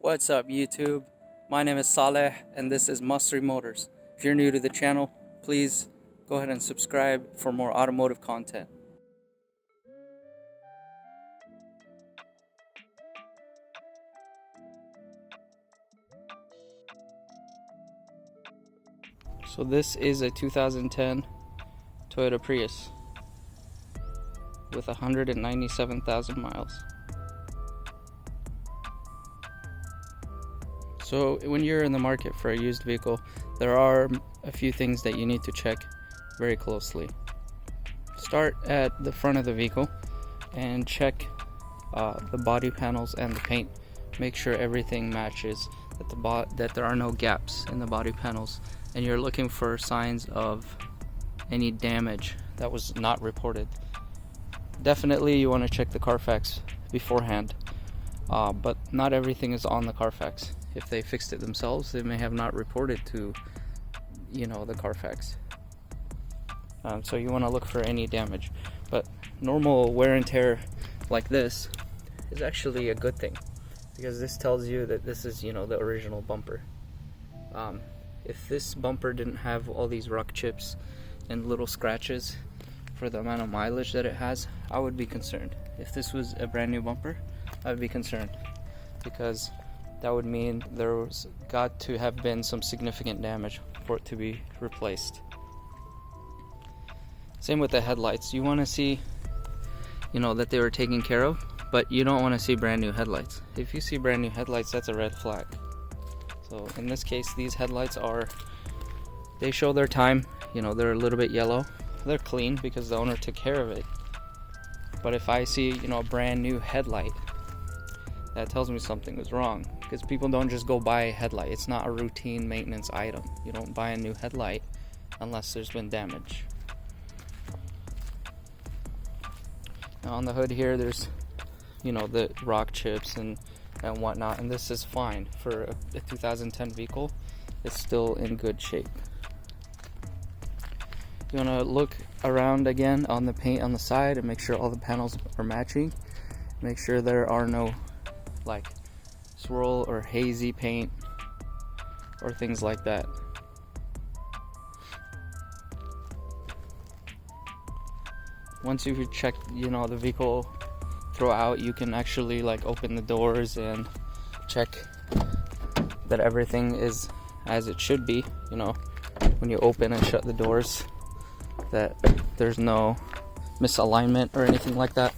What's up YouTube? My name is Saleh and this is Must3 Motors. If you're new to the channel, please go ahead and subscribe for more automotive content. So this is a 2010 Toyota Prius with 197,000 miles. So when you're in the market for a used vehicle, there are a few things that you need to check very closely. Start at the front of the vehicle and check the body panels and the paint. Make sure everything matches, that there are no gaps in the body panels, and you're looking for signs of any damage that was not reported. Definitely you want to check the Carfax beforehand, but not everything is on the Carfax. If they fixed it themselves, they may have not reported to the Carfax. So you want to look for any damage, but normal wear and tear like this is actually a good thing, because this tells you that this is the original bumper. If this bumper didn't have all these rock chips and little scratches for the amount of mileage that it has, I would be concerned. If this was a brand new bumper, I would be concerned, because that would mean there was got to have been some significant damage for it to be replaced. Same with the headlights. You want to see that they were taken care of, but you don't want to see brand new headlights. If you see brand new headlights, that's a red flag. So in this case, these headlights they show their time. They're a little bit yellow. They're clean because the owner took care of it. But if I see a brand new headlight, that tells me something was wrong, because people don't just go buy a headlight. It's not a routine maintenance item. You don't buy a new headlight unless there's been damage. Now on the hood here, there's the rock chips and whatnot, and this is fine for a 2010 vehicle. It's still in good shape. You want to look around again on the paint on the side and make sure all the panels are matching. Make sure there are no swirl or hazy paint or things like that. Once you've checked the vehicle throughout, you can actually open the doors and check that everything is as it should be. When you open and shut the doors, that there's no misalignment or anything like that.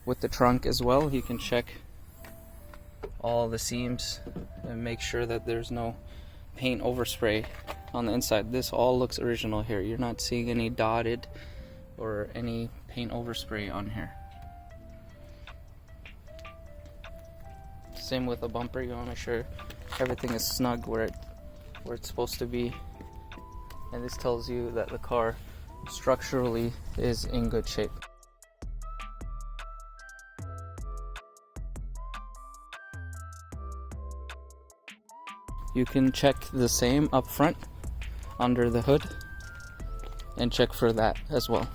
With the trunk as well, you can check all the seams and make sure that there's no paint overspray on the inside. This all looks original here. You're not seeing any dotted or any paint overspray on here. Same with the bumper. You want to make sure everything is snug where it's supposed to be, and this tells you that the car structurally is in good shape. You can check the same up front under the hood and check for that as well.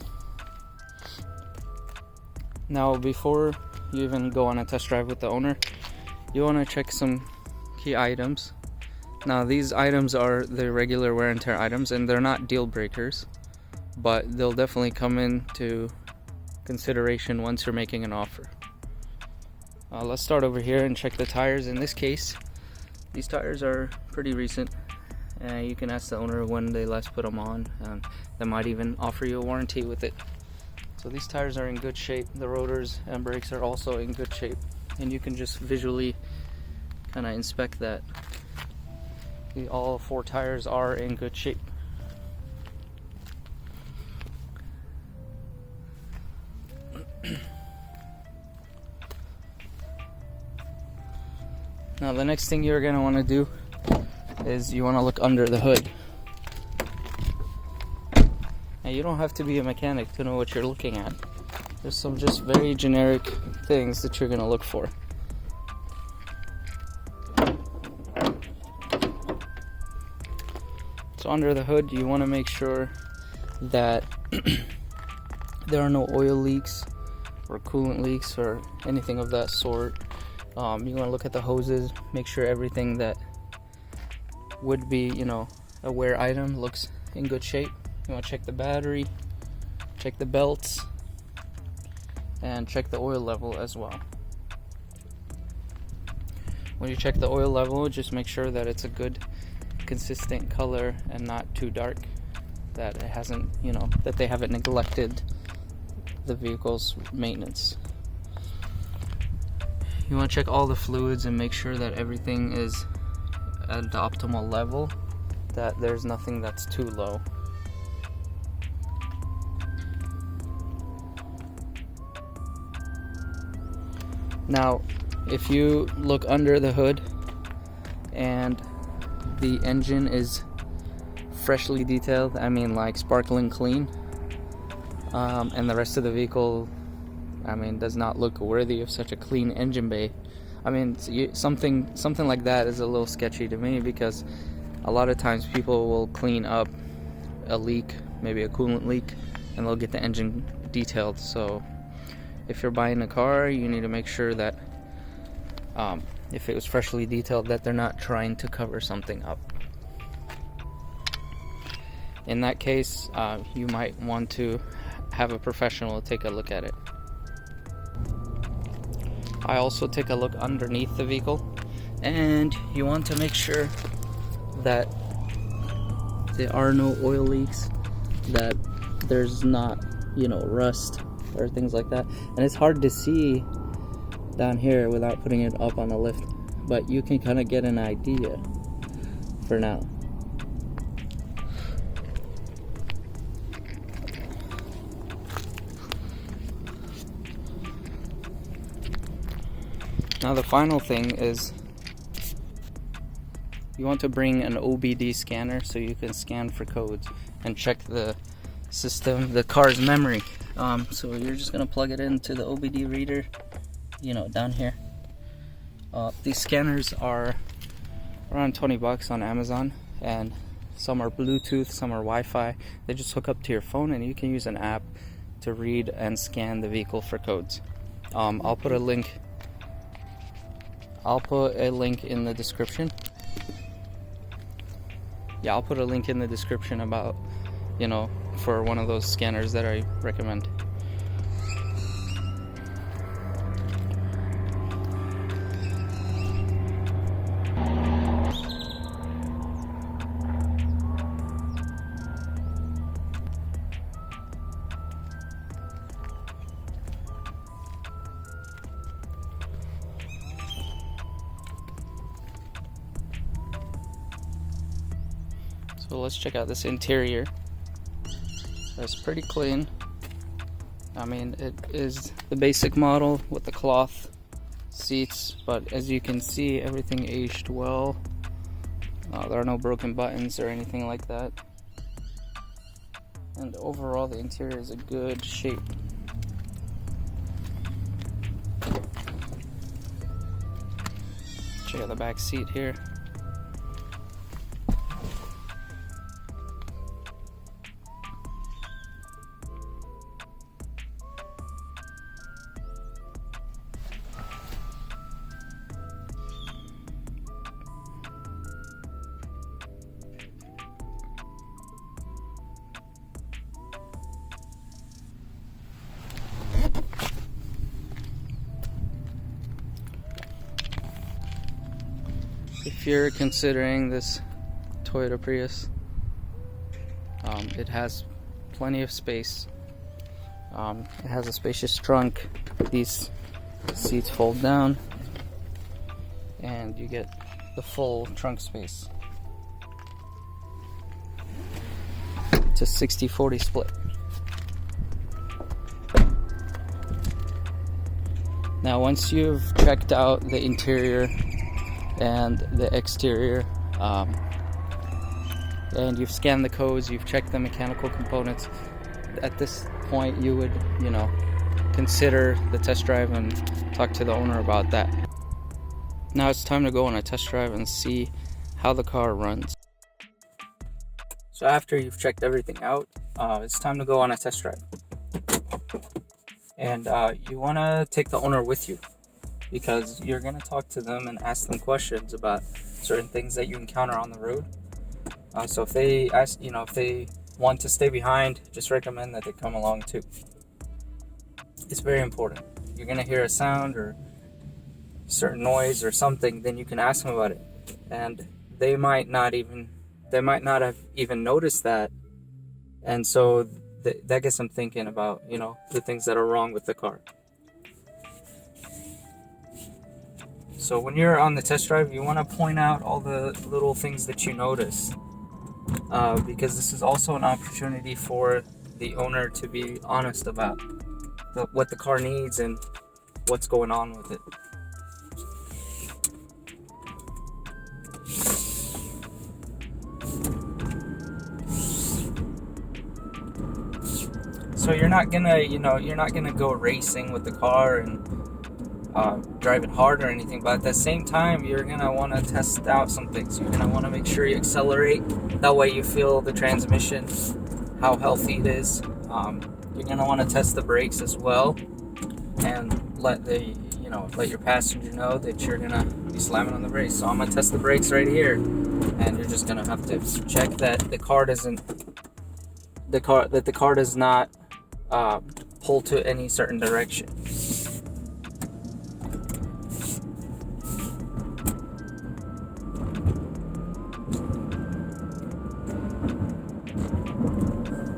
Now, before you even go on a test drive with the owner, you want to check some key items. Now, these items are the regular wear and tear items, and they're not deal breakers, but they'll definitely come into consideration once you're making an offer. Let's start over here and check the tires. In this case, these tires are pretty recent. You can ask the owner when they last put them on, and they might even offer you a warranty with it. So these tires are in good shape. The rotors and brakes are also in good shape, and you can just visually kind of inspect that. All four tires are in good shape. Now the next thing you're going to want to do is you want to look under the hood. Now you don't have to be a mechanic to know what you're looking at. There's some just very generic things that you're going to look for. So under the hood, you want to make sure that there are no oil leaks or coolant leaks or anything of that sort. You want to look at the hoses, make sure everything that would be, you know, a wear item looks in good shape. You want to check the battery, check the belts, and check the oil level as well. When you check the oil level, just make sure that it's a good consistent color and not too dark, that it hasn't, you know, that they haven't neglected the vehicle's maintenance. You want to check all the fluids and make sure that everything is at the optimal level, that there's nothing that's too low. Now, if you look under the hood and the engine is freshly detailed, I mean like sparkling clean, and the rest of the vehicle, I mean, does not look worthy of such a clean engine bay, I mean, something like that is a little sketchy to me, because a lot of times people will clean up a leak, maybe a coolant leak, and they'll get the engine detailed. So if you're buying a car, you need to make sure that if it was freshly detailed, that they're not trying to cover something up. In that case, you might want to have a professional take a look at it. I also take a look underneath the vehicle, and you want to make sure that there are no oil leaks, that there's not, you know, rust or things like that. And it's hard to see down here without putting it up on the lift, but you can kind of get an idea for now. Now the final thing is you want to bring an OBDII scanner so you can scan for codes and check the system, the car's memory. So you're just gonna plug it into the OBDII reader, you know, down here. These scanners are around 20 bucks on Amazon, and some are Bluetooth, some are Wi-Fi. They just hook up to your phone, and you can use an app to read and scan the vehicle for codes. I'll put a link in the description. Yeah, I'll put a link in the description about, you know, for one of those scanners that I recommend. So let's check out this interior. It's pretty clean. I mean, it is the basic model with the cloth seats, but as you can see, everything aged well. There are no broken buttons or anything like that. And overall, the interior is a good shape. Check out the back seat here. If you're considering this Toyota Prius, it has plenty of space. It has a spacious trunk. These seats fold down, and you get the full trunk space. It's a 60-40 split. Now, once you've checked out the interior and the exterior, and you've scanned the codes, you've checked the mechanical components, at this point you would, you know, consider the test drive and talk to the owner about that. Now it's time to go on a test drive and see how the car runs. So after you've checked everything out, it's time to go on a test drive. And you want to take the owner with you. because you're going to talk to them and ask them questions about certain things that you encounter on the road. So if they ask, if they want to stay behind, just recommend that they come along too. It's very important. You're going to hear a sound or certain noise or something, then you can ask them about it, and they might not have even noticed that, and so that gets them thinking about the things that are wrong with the car. So when you're on the test drive, you want to point out all the little things that you notice, because this is also an opportunity for the owner to be honest about what the car needs and what's going on with it. So you're not gonna go racing with the car and drive it hard or anything, but at the same time, you're gonna want to test out some things. You're gonna want to make sure you accelerate. That way, you feel the transmission, how healthy it is. You're gonna want to test the brakes as well, and let your passenger know that you're gonna be slamming on the brakes. So I'm gonna test the brakes right here, and you're just gonna have to check that the car does not pull to any certain direction.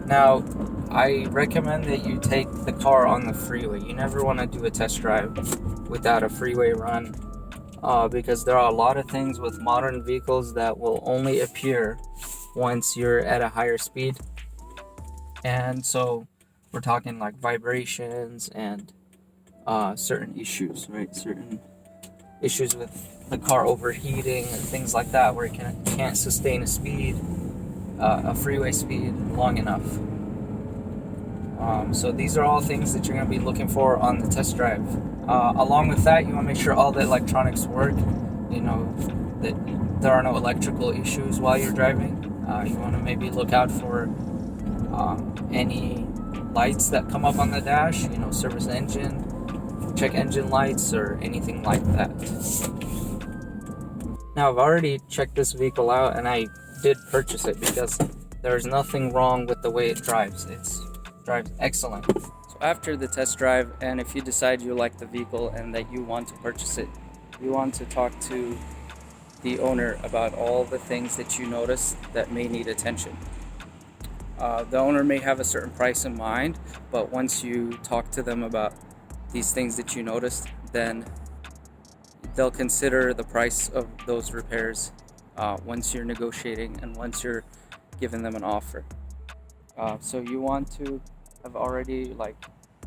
Now, I recommend that you take the car on the freeway. You never want to do a test drive without a freeway run, because there are a lot of things with modern vehicles that will only appear once you're at a higher speed. And so we're talking like vibrations and certain issues, right? Certain issues with the car overheating and things like that, where it can't sustain a freeway speed long enough. So these are all things that you're going to be looking for on the test drive. Along with that, you want to make sure all the electronics work, that there are no electrical issues while you're driving. You want to maybe look out for any lights that come up on the dash, service engine, check engine lights, or anything like that. Now, I've already checked this vehicle out, and I did purchase it because there's nothing wrong with the way it drives. It drives excellent. So after the test drive, and if you decide you like the vehicle and that you want to purchase it, you want to talk to the owner about all the things that you notice that may need attention. The owner may have a certain price in mind, but once you talk to them about these things that you noticed, then they'll consider the price of those repairs once you're negotiating and once you're giving them an offer. So you want to have already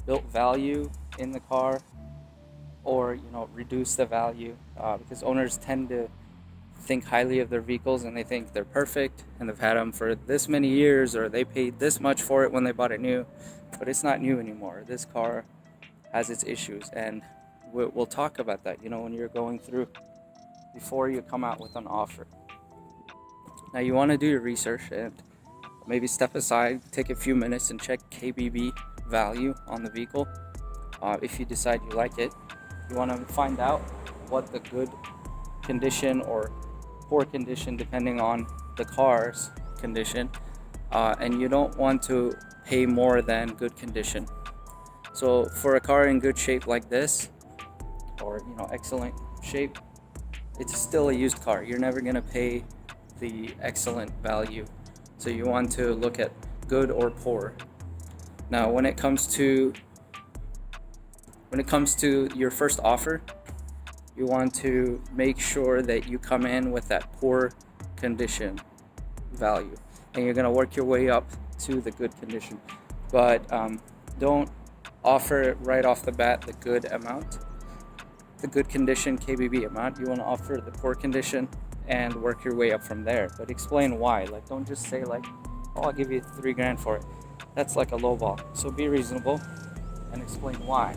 built value in the car, or reduce the value, because owners tend to think highly of their vehicles and they think they're perfect and they've had them for this many years, or they paid this much for it when they bought it new, but it's not new anymore. This car has its issues, and we'll talk about that when you're going through, before you come out with an offer. Now, you want to do your research and maybe step aside, take a few minutes and check KBB value on the vehicle. If you decide you like it, you want to find out what the good condition or poor condition, depending on the car's condition, and you don't want to pay more than good condition. So for a car in good shape like this, or excellent shape, it's still a used car. You're never going to pay the excellent value. So you want to look at good or poor. Now, when it comes to your first offer, you want to make sure that you come in with that poor condition value, and you're going to work your way up to the good condition. But don't offer right off the bat the good amount, the good condition KBB amount. You want to offer the poor condition and work your way up from there. But explain why. Don't just say oh, I'll give you $3,000 for it. That's like a low ball. So be reasonable and explain why.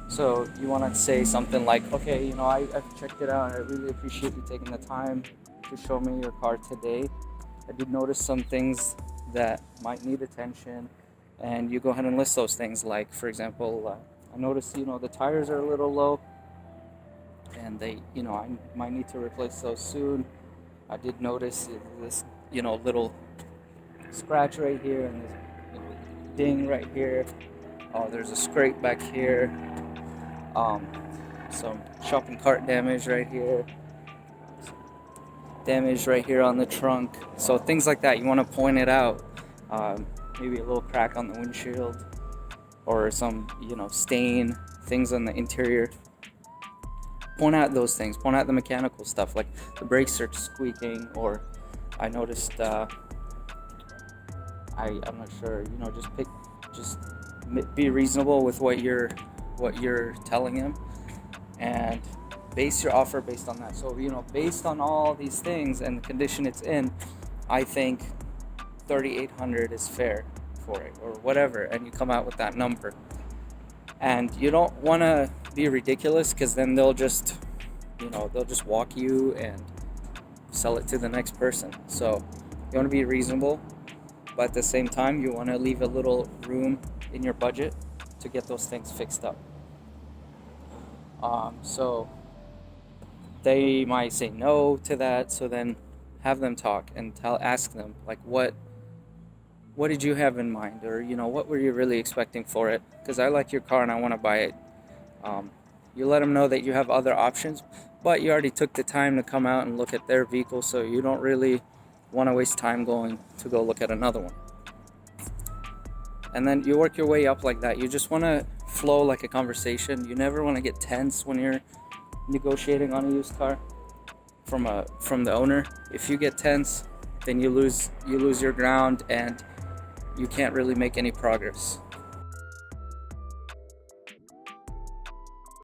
So you want to say something like, okay, I've checked it out. I really appreciate you taking the time to show me your car today. I did notice some things that might need attention, and you go ahead and list those things. For example, I noticed, the tires are a little low. and they, I might need to replace those soon. I did notice this, little scratch right here and this ding right here. Oh, there's a scrape back here. Some shopping cart damage right here. Damage right here on the trunk. So things like that, you want to point it out. Maybe a little crack on the windshield, or some, stain, things on the interior. Point out those things. Point out the mechanical stuff, like the brakes are squeaking, or I noticed. I'm not sure. Just be reasonable with what you're telling him, and base your offer based on that. So, based on all these things and the condition it's in, I think $3,800 is fair for it, or whatever, and you come out with that number. And you don't want to be ridiculous, because then they'll just walk you and sell it to the next person. So you want to be reasonable, but at the same time, you want to leave a little room in your budget to get those things fixed up. So they might say no to that, so then have them talk and ask them, like, what did you have in mind, or what were you really expecting for it, because I like your car and I want to buy it. You let them know that you have other options, but you already took the time to come out and look at their vehicle, so you don't really want to waste time going to go look at another one. And then you work your way up like that. You just want to flow like a conversation. You never want to get tense when you're negotiating on a used car from the owner. If you get tense, then you lose your ground, and you can't really make any progress.